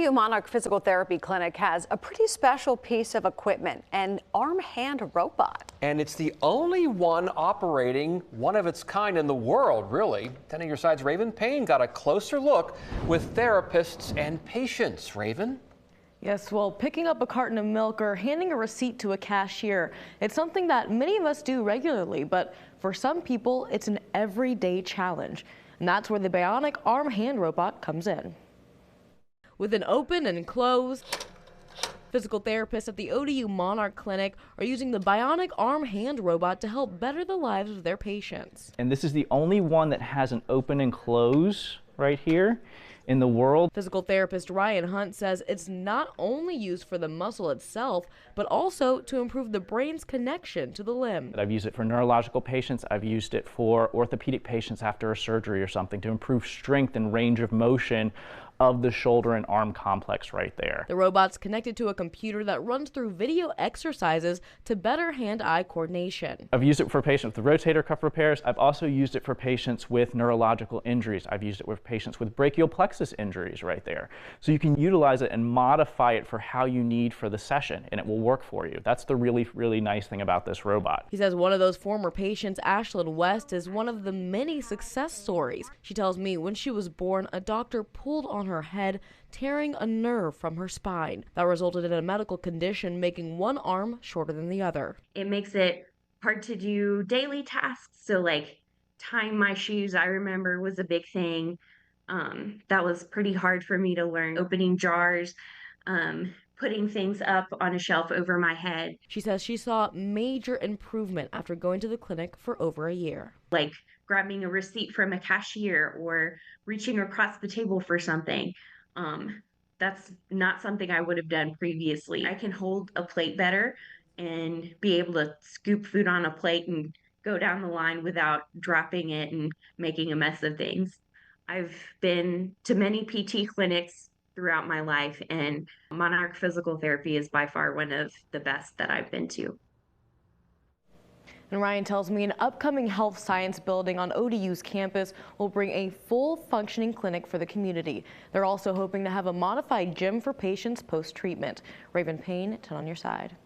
ODU Monarch Physical Therapy Clinic has a pretty special piece of equipment, an arm hand robot. And it's the only one operating one of its kind in the world, really. 10 on your side's Raven Payne got a closer look with therapists and patients. Raven? Yes, well, picking up a carton of milk or handing a receipt to a cashier, it's something that many of us do regularly, but for some people, it's an everyday challenge. And that's where the Bionik Arm Hand robot comes in. With an open and close, physical therapists at the ODU Monarch Clinic are using the Bionik Arm Hand robot to help better the lives of their patients. And this is the only one that has an open and close right here in the world. Physical therapist Ryan Hunt says it's not only used for the muscle itself, but also to improve the brain's connection to the limb. I've used it for neurological patients. I've used it for orthopedic patients after a surgery or something to improve strength and range of motion of the shoulder and arm complex right there. The robot's connected to a computer that runs through video exercises to better hand-eye coordination. I've used it for patients with rotator cuff repairs. I've also used it for patients with neurological injuries. I've used it with patients with brachial plexus injuries right there. So you can utilize it and modify it for how you need for the session, and it will work for you. That's the really nice thing about this robot. He says one of those former patients, Ashlyn West, is one of the many success stories. She tells me when she was born, a doctor pulled on her head, tearing a nerve from her spine. That resulted in a medical condition, making one arm shorter than the other. It makes it hard to do daily tasks. So like tying my shoes, I remember, was a big thing. That was pretty hard for me to learn. Opening jars, putting things up on a shelf over my head. She says she saw major improvement after going to the clinic for over a year. Like grabbing a receipt from a cashier or reaching across the table for something. That's not something I would have done previously. I can hold a plate better and be able to scoop food on a plate and go down the line without dropping it and making a mess of things. I've been to many PT clinics throughout my life, and Monarch Physical Therapy is by far one of the best that I've been to. And Ryan tells me an upcoming health science building on ODU's campus will bring a full functioning clinic for the community. They're also hoping to have a modified gym for patients post-treatment. Raven Payne, 10 on your side.